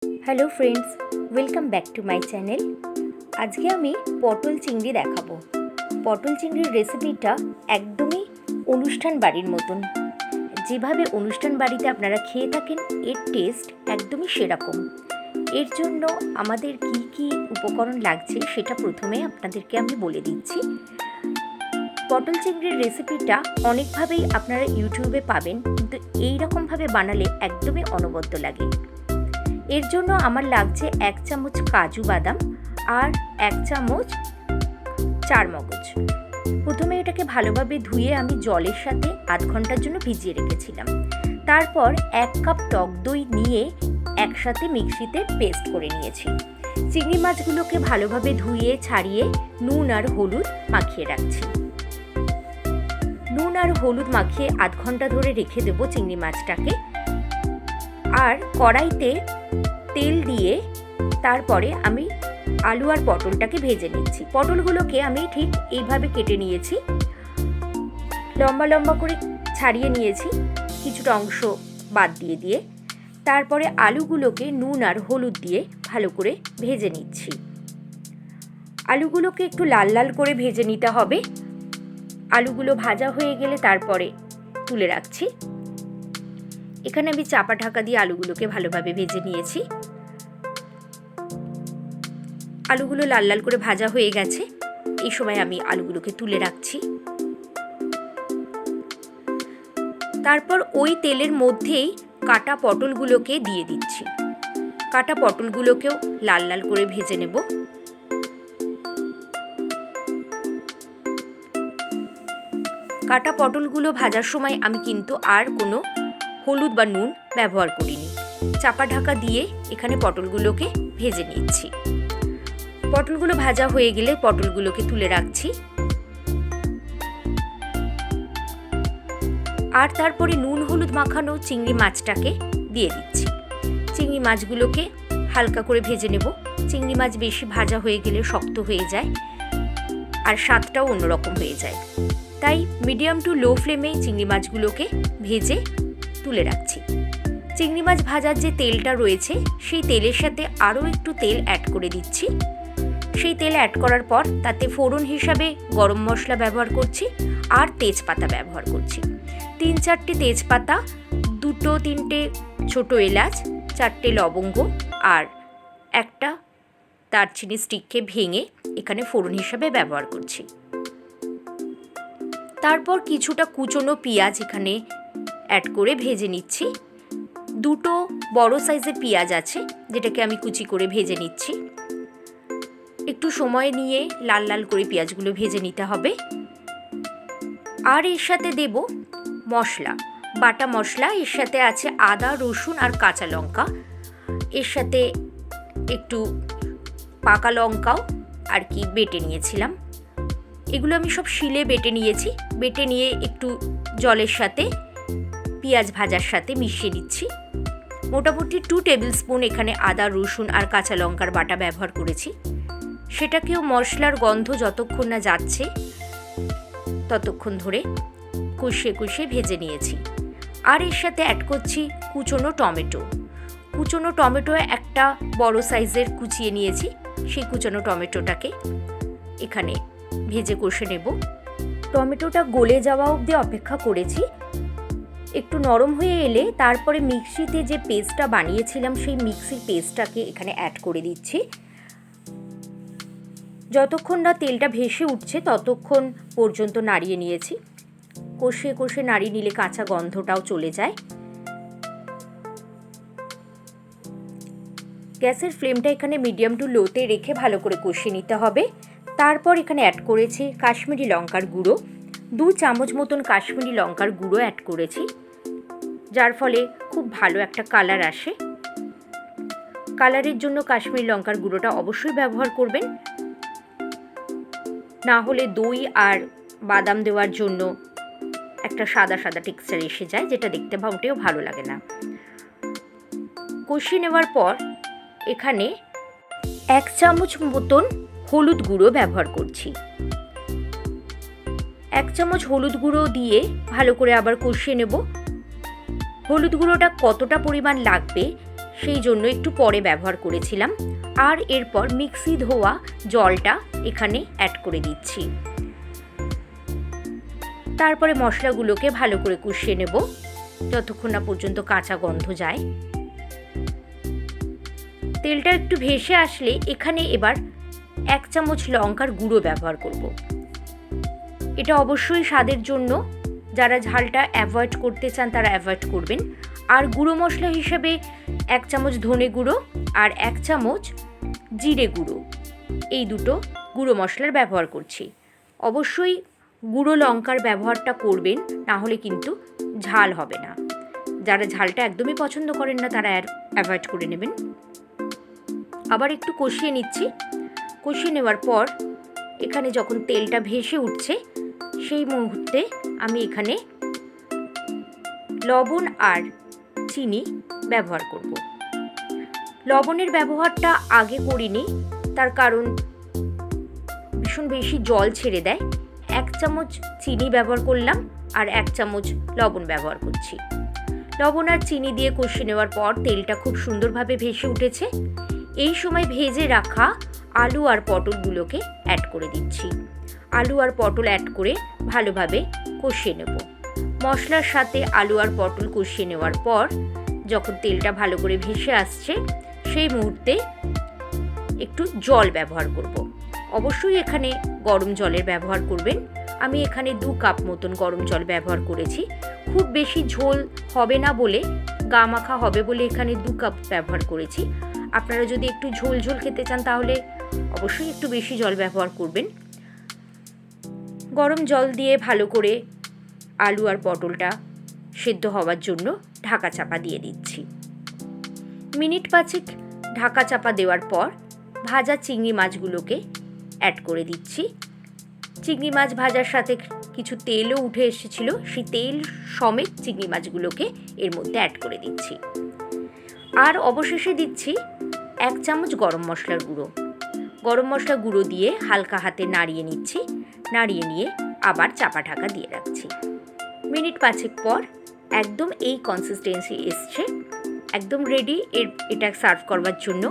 Hello friends, welcome back to my channel. আজকে আমি পটল চিংড়ি দেখাবো। পটল চিংড়ির রেসিপিটা একদমই অনুষ্ঠান বাড়ির মতন। যেভাবে অনুষ্ঠান বাড়িতে আপনারা খেয়ে থাকেন, এর টেস্ট একদমই সেরকম। এর জন্য আমাদের কি কি উপকরণ লাগছে সেটা প্রথমে আপনাদেরকে আমি বলে দিচ্ছি। পটল চিংড়ির রেসিপিটা অনেকভাবেই আপনারা ইউটিউবে পাবেন, কিন্তু এই রকমভাবে বানালে একদমই অনবদ্য লাগে। এর জন্য আমার লাগছে 1 চামচ কাজু বাদাম আর 1 চামচ চারমগজ। প্রথমে এটাকে ভালোভাবে ধুয়ে আমি জলের সাথে আধ ঘন্টার জন্য ভিজিয়ে রেখেছিলাম। তারপর 1 কাপ টক দই নিয়ে একসাথে মিক্সিতে পেস্ট করে নিয়েছি। চিংড়ি মাছগুলোকে ভালোভাবে ধুয়ে ছাড়িয়ে নুন আর হলুদ মাখিয়ে রাখছি। নুন আর হলুদ মাখিয়ে আধ ঘন্টা ধরে রেখে দেবো চিংড়ি মাছটাকে। আর কড়াইতে তেল দিয়ে তারপরে আমি আলু আর পটলটাকে ভেজে নিচ্ছি। পটলগুলোকে আমি ঠিক এইভাবে কেটে নিয়েছি, লম্বা লম্বা করে ছাড়িয়ে নিয়েছি, কিছুটা অংশ বাদ দিয়ে দিয়ে। তারপরে আলুগুলোকে নুন আর হলুদ দিয়ে ভালো করে ভেজে নিচ্ছি। আলুগুলোকে একটু লাল লাল করে ভেজে নিতে হবে। আলুগুলো ভাজা হয়ে গেলে তারপরে তুলে রাখছি। এখানে আমি চাপা ঢাকা দিয়ে আলুগুলোকে ভালোভাবে ভেজে নিয়েছি। আলুগুলো লাল লাল করে ভাজা হয়ে গেছে। এই সময় আমি আলুগুলোকে তুলে রাখছি। তারপর ওই তেলের মধ্যেই কাটা পটলগুলোকে দিয়ে দিচ্ছি। কাটা পটলগুলোকেও লাল লাল করে ভেজে নেব। কাটা পটলগুলো ভাজার সময় আমি কিন্তু আর কোনো হলুদ বা নুন ব্যবহার করিনি। চাপা ঢাকা দিয়ে এখানে পটলগুলোকে ভেজে নিচ্ছি। পটলগুলো ভাজা হয়ে গেলে পটলগুলোকে তুলে রাখছি। আর তারপরে নুন হলুদ মাখানো চিংড়ি মাছটাকে দিয়ে দিচ্ছি। চিংড়ি মাছগুলোকে হালকা করে ভেজে নেব। চিংড়ি মাছ বেশি ভাজা হয়ে গেলে শক্ত হয়ে যায় আর স্বাদটাও অন্যরকম হয়ে যায়। তাই মিডিয়াম টু লো ফ্লেমে চিংড়ি মাছগুলোকে ভেজে তুলে রাখছি। চিংড়ি মাছ ভাজার যে তেলটা রয়েছে সেই তেলের সাথে আরও একটু তেল অ্যাড করে দিচ্ছি। সেই তেল অ্যাড করার পর তাতে ফোড়ন হিসাবে গরম মশলা ব্যবহার করছি আর তেজপাতা ব্যবহার করছি। 3-4টে তেজপাতা, 2-3টে ছোটো এলাচ, 4টে লবঙ্গ আর একটা দারচিনি স্টিককে ভেঙে এখানে ফোড়ন হিসাবে ব্যবহার করছি। তারপর কিছুটা কুচনো পেঁয়াজ এখানে অ্যাড করে ভেজে নিচ্ছি। 2টো বড় সাইজের পেঁয়াজ আছে, যেটাকে আমি কুচি করে ভেজে নিচ্ছি। একটু সময় নিয়ে লাল লাল করে পেঁয়াজগুলো ভেজে নিতে হবে। আর এর সাথে দেব মশলা, বাটা মশলা। এর সাথে আছে আদা, রসুন আর কাঁচা লঙ্কা। এর সাথে একটু পাকা লঙ্কাও আর কি বেটে নিয়েছিলাম। এগুলো আমি সব শিলে বেটে নিয়েছি। বেটে নিয়ে একটু জলের সাথে পেঁয়াজ ভাজার সাথে মিশিয়ে দিচ্ছি। মোটামুটি 2 টেবিল স্পুন এখানে আদা, রসুন আর কাঁচা লঙ্কার বাটা ব্যবহার করেছি। সেটাকেও মশলার গন্ধ যতক্ষণ না যাচ্ছে ততক্ষণ ধরে কষিয়ে কষিয়ে ভেজে নিয়েছি। আর এর সাথে অ্যাড করছি কুচনো টমেটো। কুচনো টমেটো একটা বড় সাইজের কুচিয়ে নিয়েছি। সেই কুচনো টমেটোটাকে এখানে ভেজে কষে নেব। টমেটোটা গলে যাওয়া অবধি অপেক্ষা করেছি। একটু নরম হয়ে এলে তারপরে মিক্সিতে যে পেস্টটা বানিয়েছিলাম সেই মিক্সির পেস্টটাকে এখানে অ্যাড করে দিচ্ছি। যতক্ষণ না তেলটা ভেসে উঠছে ততক্ষণ পর্যন্ত নাড়িয়ে নিয়েছি। কষিয়ে কষিয়ে নাড়িয়ে নিলে কাঁচা গন্ধটাও চলে যায়। গ্যাসের ফ্লেমটা এখানে মিডিয়াম টু লোতে রেখে ভালো করে কষিয়ে নিতে হবে। তারপর এখানে অ্যাড করেছি কাশ্মীরি লঙ্কার গুঁড়ো। 2 চামচ মতন কাশ্মীরি লঙ্কার গুঁড়ো অ্যাড করেছি, যার ফলে খুব ভালো একটা কালার আসে। কালারের জন্য কাশ্মীরি লঙ্কার গুঁড়োটা অবশ্যই ব্যবহার করবেন, না হলে দই আর বাদাম দেওয়ার জন্য একটা সাদা সাদা টেক্সচার এসে যায়, যেটা দেখতে মোটেও ভালো লাগে না। কষিয়ে নেওয়ার পর এখানে 1 চামচ মতন হলুদ গুঁড়ো ব্যবহার করছি। 1 চামচ হলুদ গুঁড়ো দিয়ে ভালো করে আবার কষিয়ে নেব। হলুদ গুঁড়োটা কতটা পরিমাণ লাগবে সেই জন্য একটু পরে ব্যবহার করেছিলাম। আর এরপর মিক্সি ধোয়া জলটা এখানে অ্যাড করে দিচ্ছি। তারপরে মশলাগুলোকে ভালো করে কষিয়ে নেব যতক্ষণ না পর্যন্ত কাঁচা গন্ধ যায়। তেলটা একটু ভেসে আসলে এখানে এবার 1 চামচ লঙ্কার গুঁড়ো ব্যবহার করব। এটা অবশ্যই স্বাদের জন্য, যারা ঝালটা অ্যাভয়েড করতে চান তারা অ্যাভয়েড করবেন। আর গুঁড়ো মশলা হিসেবে 1 চামচ ধনে গুঁড়ো আর 1 চামচ জিরে গুঁড়ো, এই দুটো গুঁড়ো মশলার ব্যবহার করছি। অবশ্যই গুঁড়ো লঙ্কার ব্যবহারটা করবেন, না হলে কিন্তু ঝাল হবে না। যারা ঝালটা একদমই পছন্দ করেন না তারা অ্যাভয়েড করে নেবেন। আবার একটু কষিয়ে নিচ্ছি। কষিয়ে নেওয়ার পর এখানে যখন তেলটা ভেসে উঠছে সেই মুহূর্তে আমি এখানে লবণ আর চিনি ব্যবহার করব। লবণের ব্যবহারটা আগে করিনি, তার কারণ ভীষণ বেশি জল ছেড়ে দেয়। 1 চামচ চিনি ব্যবহার করলাম আর 1 চামচ লবণ ব্যবহার করছি। লবণ আর চিনি দিয়ে কষিয়ে নেওয়ার পর তেলটা খুব সুন্দরভাবে ভেসে উঠেছে। এই সময় ভেজে রাখা আলু আর পটলগুলোকে অ্যাড করে দিচ্ছি। আলু আর পটল অ্যাড করে ভালোভাবে কষিয়ে নেব। মশলার সাথে আলু আর পটল কষিয়ে নেওয়ার পর যখন তেলটা ভালো করে ভেসে আসছে সেই মুহূর্তে একটু জল ব্যবহার করব। অবশ্যই এখানে গরম জলের ব্যবহার করবেন। আমি এখানে 2 কাপ মতন গরম জল ব্যবহার করেছি। খুব বেশি ঝোল হবে না বলে, গা মাখা হবে বলে এখানে 2 কাপ ব্যবহার করেছি। আপনারা যদি একটু ঝোল ঝোল খেতে চান তাহলে অবশ্যই একটু বেশি জল ব্যবহার করবেন। গরম জল দিয়ে ভালো করে আলু আর পটলটা সেদ্ধ হওয়ার জন্য ঢাকা চাপা দিয়ে দিচ্ছি। মিনিট 5 ঢাকা চাপা দেওয়ার পর ভাজা চিংড়ি মাছগুলোকে অ্যাড করে দিচ্ছি। চিংড়ি মাছ ভাজার সাথে কিছু তেলও উঠে এসেছিল, সেই তেল সমেত চিংড়ি মাছগুলোকে এর মধ্যে অ্যাড করে দিচ্ছি। আর অবশেষে দিচ্ছি 1 চামচ গরম মশলার গুঁড়ো। গরম মশলা গুঁড়ো দিয়ে হালকা হাতে নাড়িয়ে নিচ্ছি। নাড়িয়ে নিয়ে আবার চাপা ঢাকা দিয়ে রাখছি। মিনিট 5 পর একদম এই কনসিস্টেন্সি এসছে, একদম রেডি এটা সার্ভ করবার জন্য।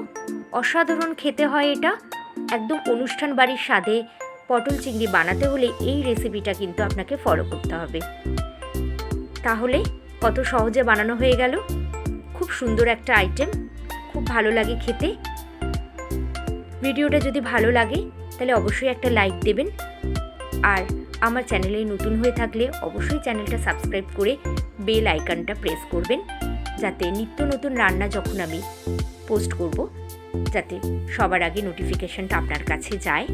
অসাধারণ খেতে হয় এটা, একদম অনুষ্ঠান বাড়ির স্বাদে পটল চিংড়ি বানাতে হলে এই রেসিপিটা কিন্তু আপনাকে ফলো করতে হবে। তাহলে কত সহজে বানানো হয়ে গেল। খুব সুন্দর একটা আইটেম, খুব ভালো লাগে খেতে। ভিডিওটা যদি ভালো লাগে তাহলে অবশ্যই একটা লাইক দেবেন। আর আমার চ্যানেলে নতুন হয়ে থাকলে অবশ্যই চ্যানেলটা সাবস্ক্রাইব করে বেল আইকনটা প্রেস করবেন, যাতে নিত্য নতুন রান্না যখন আমি পোস্ট করব যাতে সবার আগে নোটিফিকেশনটা আপনার কাছে যায়।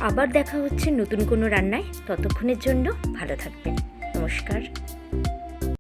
আবার দেখা হচ্ছে নতুন কোনো রান্নায়। ততক্ষণের জন্য ভালো থাকবেন। নমস্কার।